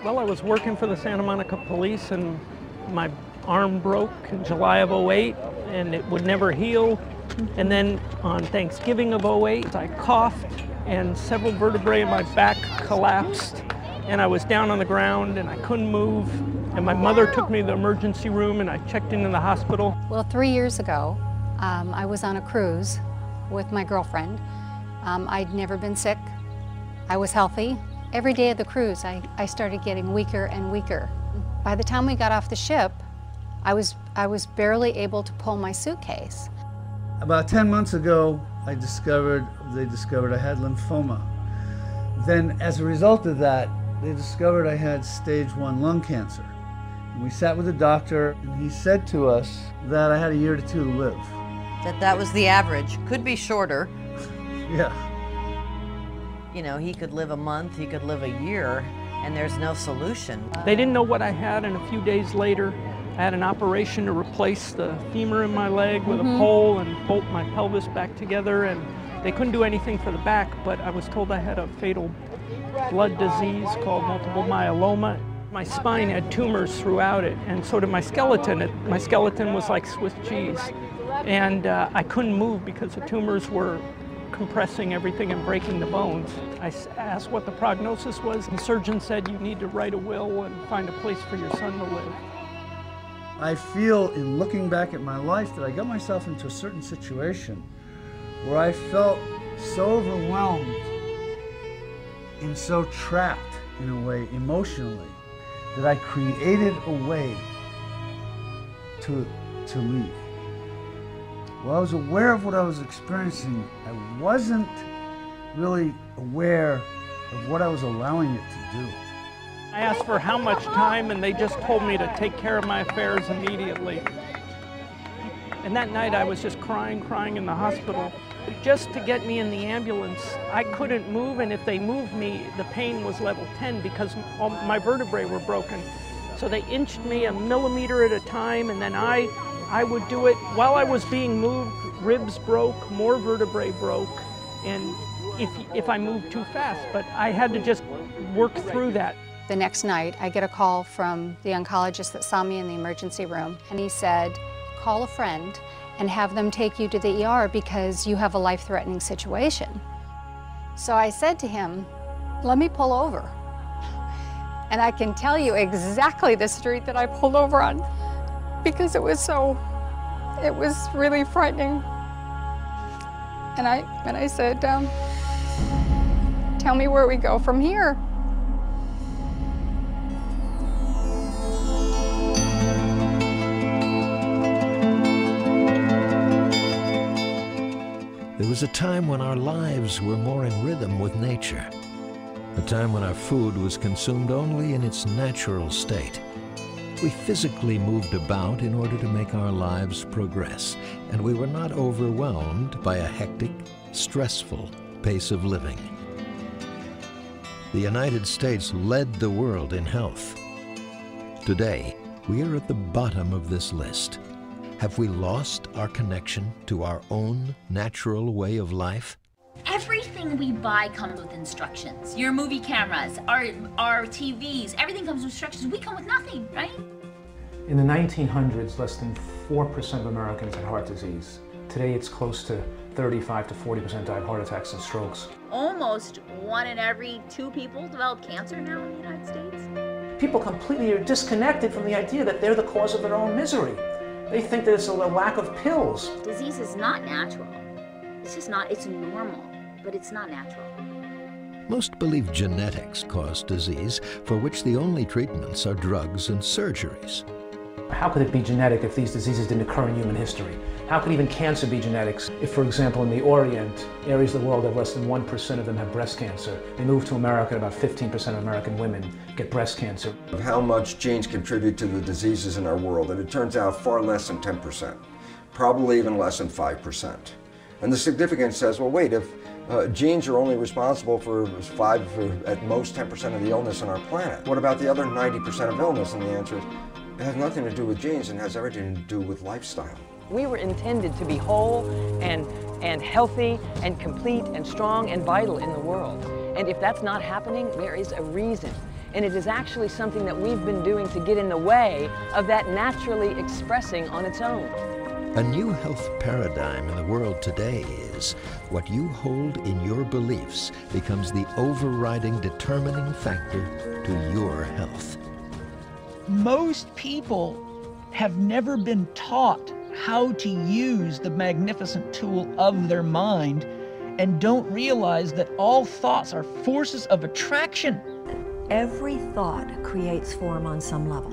Well, I was working for the Santa Monica Police and my arm broke in July of '08 and it would never heal. And then on Thanksgiving of '08, I coughed and several vertebrae in my back collapsed and I was down on the ground and I couldn't move. And my mother took me to the emergency room and I checked into the hospital. Well, 3 years ago, I was on a cruise with my girlfriend. I'd never been sick. I was healthy. Every day of the cruise, I started getting weaker and weaker. By the time we got off the ship, I was barely able to pull my suitcase. About 10 months ago, they discovered I had lymphoma. Then as a result of that, they discovered I had stage 1 lung cancer. And we sat with the doctor and he said to us that I had 1 to 2 years to live. That was the average. Could be shorter. Yeah. You know, he could live a month, he could live a year, and there's no solution. They didn't know what I had, and a few days later, I had an operation to replace the femur in my leg with a pole and bolt my pelvis back together, and they couldn't do anything for the back, but I was told I had a fatal blood disease called multiple myeloma. My spine had tumors throughout it, and so did my skeleton. My skeleton was like Swiss cheese, and I couldn't move because the tumors were compressing everything and breaking the bones. I asked what the prognosis was. The surgeon said you need to write a will and find a place for your son to live. I feel in looking back at my life that I got myself into a certain situation where I felt so overwhelmed and so trapped in a way emotionally that I created a way to leave. Well, I was aware of what I was experiencing. I wasn't really aware of what I was allowing it to do. I asked for how much time and they just told me to take care of my affairs immediately. And that night I was just crying in the hospital. Just to get me in the ambulance, I couldn't move, and if they moved me, the pain was level 10 because all my vertebrae were broken. So they inched me a millimeter at a time, and then I would do it. While I was being moved, ribs broke, more vertebrae broke, and if I moved too fast, but I had to just work through that. The next night, I get a call from the oncologist that saw me in the emergency room, and he said, call a friend and have them take you to the ER because you have a life-threatening situation. So I said to him, let me pull over. And I can tell you exactly the street that I pulled over on because it was really frightening. And I said, tell me where we go from here. There was a time when our lives were more in rhythm with nature, a time when our food was consumed only in its natural state. We physically moved about in order to make our lives progress, and we were not overwhelmed by a hectic, stressful pace of living. The United States led the world in health. Today, we are at the bottom of this list. Have we lost our connection to our own natural way of life? Everything we buy comes with instructions. Your movie cameras, our TVs, everything comes with instructions. We come with nothing, right? In the 1900s, less than 4% of Americans had heart disease. Today, it's close to 35 to 40% die of heart attacks and strokes. Almost 1 in every 2 people develop cancer now in the United States. People completely are disconnected from the idea that they're the cause of their own misery. They think that it's a lack of pills. Disease is not natural. It's just not, it's normal, but it's not natural. Most believe genetics cause disease, for which the only treatments are drugs and surgeries. How could it be genetic if these diseases didn't occur in human history? How could even cancer be genetics if, for example, in the Orient, areas of the world have less than 1% of them have breast cancer? They move to America, and about 15% of American women get breast cancer. Of how much genes contribute to the diseases in our world, and it turns out far less than 10%, probably even less than 5%. And the significance says, well, wait, if genes are only responsible for 5 or at most 10% of the illness on our planet, what about the other 90% of illness? And the answer is, it has nothing to do with genes and has everything to do with lifestyle. We were intended to be whole and healthy and complete and strong and vital in the world. And if that's not happening, there is a reason. and it is actually something that we've been doing to get in the way of that naturally expressing on its own. A new health paradigm in the world today is what you hold in your beliefs becomes the overriding determining factor to your health. Most people have never been taught how to use the magnificent tool of their mind and don't realize that all thoughts are forces of attraction. Every thought creates form on some level.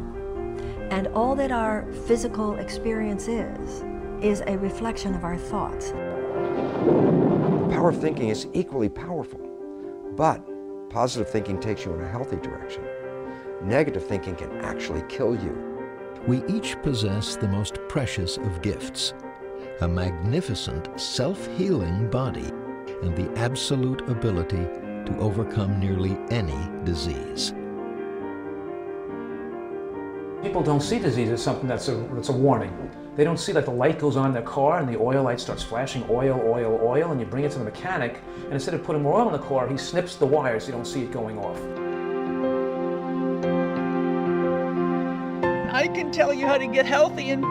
And all that our physical experience is a reflection of our thoughts. The power of thinking is equally powerful, but positive thinking takes you in a healthy direction. Negative thinking can actually kill you. We each possess the most precious of gifts, a magnificent self-healing body and the absolute ability to overcome nearly any disease. People don't see disease as something that's a warning. They don't see like the light goes on in their car and the oil light starts flashing oil, oil, oil, and you bring it to the mechanic, and instead of putting more oil in the car, he snips the wire so you don't see it going off. I can tell you how to get healthy in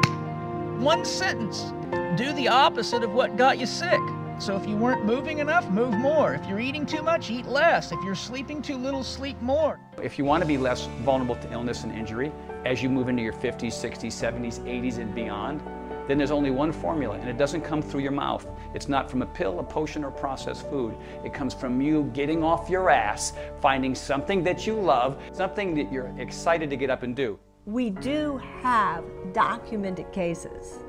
one sentence. Do the opposite of what got you sick. So if you weren't moving enough, move more. If you're eating too much, eat less. If you're sleeping too little, sleep more. If you want to be less vulnerable to illness and injury as you move into your 50s, 60s, 70s, 80s, and beyond, then there's only one formula, and it doesn't come through your mouth. It's not from a pill, a potion, or processed food. It comes from you getting off your ass, finding something that you love, something that you're excited to get up and do. We do have documented cases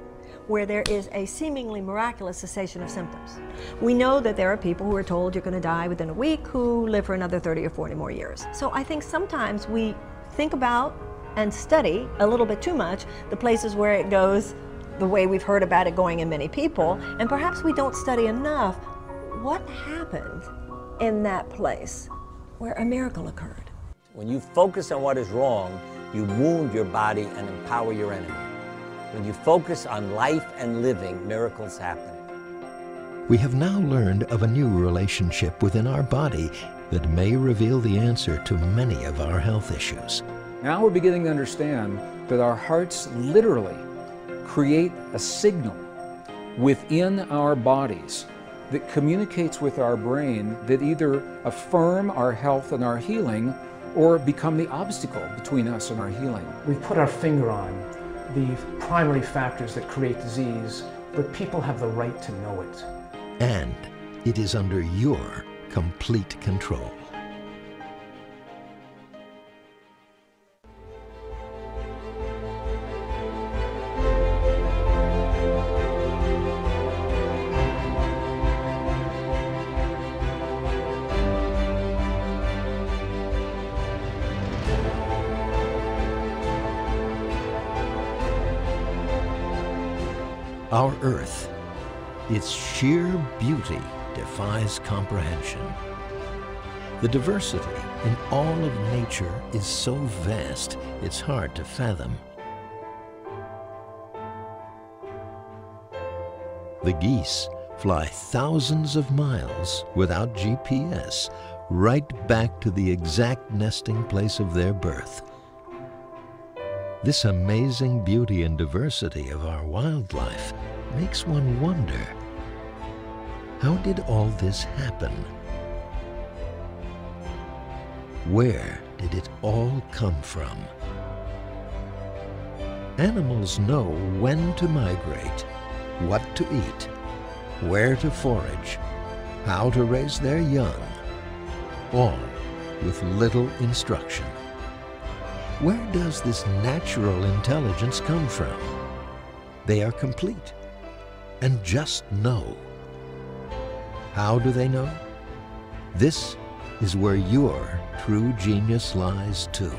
where there is a seemingly miraculous cessation of symptoms. We know that there are people who are told you're going to die within a week who live for another 30 or 40 more years. So I think sometimes we think about and study a little bit too much the places where it goes the way we've heard about it going in many people, and perhaps we don't study enough what happened in that place where a miracle occurred. When you focus on what is wrong, you wound your body and empower your enemy. When you focus on life and living, miracles happen. We have now learned of a new relationship within our body that may reveal the answer to many of our health issues. Now we're beginning to understand that our hearts literally create a signal within our bodies that communicates with our brain that either affirm our health and our healing or become the obstacle between us and our healing. We've put our finger on the primary factors that create disease, but people have the right to know it. And it is under your complete control. Our Earth, its sheer beauty defies comprehension. The diversity in all of nature is so vast, it's hard to fathom. The geese fly thousands of miles without GPS, right back to the exact nesting place of their birth. This amazing beauty and diversity of our wildlife makes one wonder, how did all this happen? Where did it all come from? Animals know when to migrate, what to eat, where to forage, how to raise their young, all with little instruction. Where does this natural intelligence come from? They are complete and just know. How do they know? This is where your true genius lies too,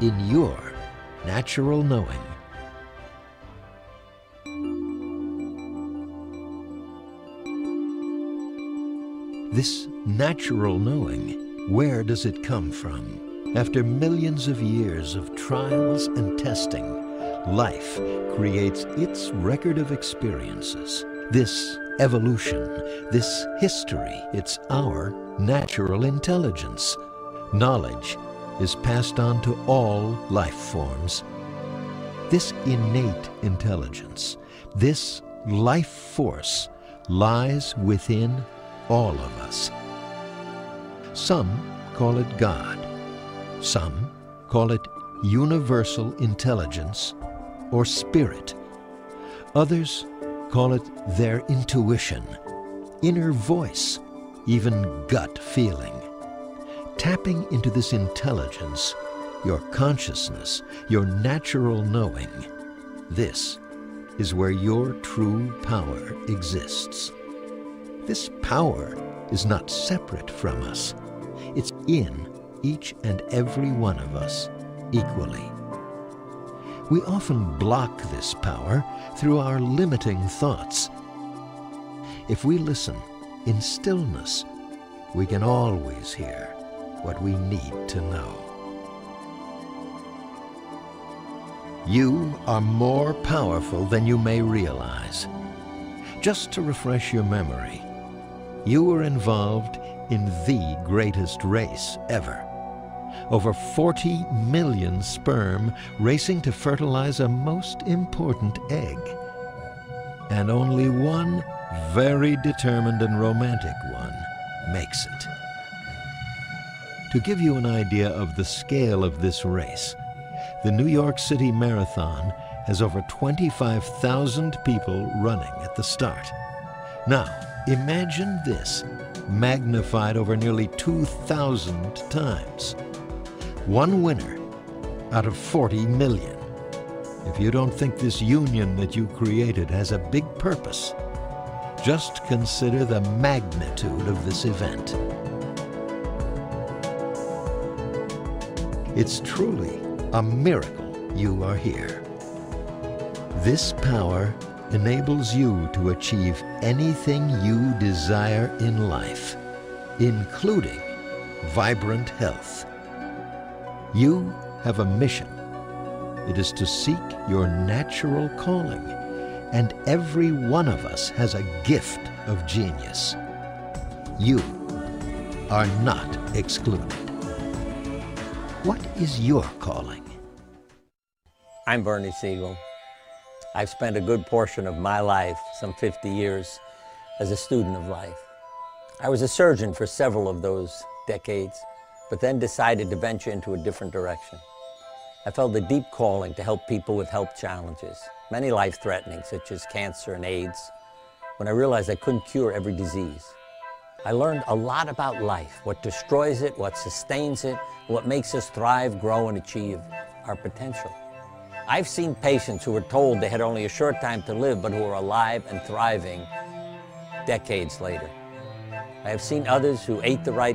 in your natural knowing. This natural knowing, where does it come from? After millions of years of trials and testing, life creates its record of experiences. This evolution, this history, it's our natural intelligence, knowledge is passed on to all life forms. This innate intelligence, this life force, lies within all of us. Some call it God. Some call it universal intelligence or spirit. Others call it their intuition, inner voice, even gut feeling. Tapping into this intelligence, your consciousness, your natural knowing, this is where your true power exists. This power is not separate from us. It's in each and every one of us equally. We often block this power through our limiting thoughts. If we listen in stillness, we can always hear what we need to know. You are more powerful than you may realize. Just to refresh your memory, you were involved in the greatest race ever. Over 40 million sperm racing to fertilize a most important egg. And only one very determined and romantic one makes it. To give you an idea of the scale of this race, the New York City Marathon has over 25,000 people running at the start. Now, imagine this magnified over nearly 2,000 times. One winner out of 40 million. If you don't think this union that you created has a big purpose, just consider the magnitude of this event. It's truly a miracle you are here. This power enables you to achieve anything you desire in life, including vibrant health. You have a mission. It is to seek your natural calling, and every one of us has a gift of genius. You are not excluded. What is your calling? I'm Bernie Siegel. I've spent a good portion of my life, some 50 years, as a student of life. I was a surgeon for several of those decades, but then decided to venture into a different direction. I felt a deep calling to help people with health challenges, many life-threatening, such as cancer and AIDS, when I realized I couldn't cure every disease. I learned a lot about life, what destroys it, what sustains it, what makes us thrive, grow, and achieve our potential. I've seen patients who were told they had only a short time to live, but who are alive and thriving decades later. I have seen others who ate the right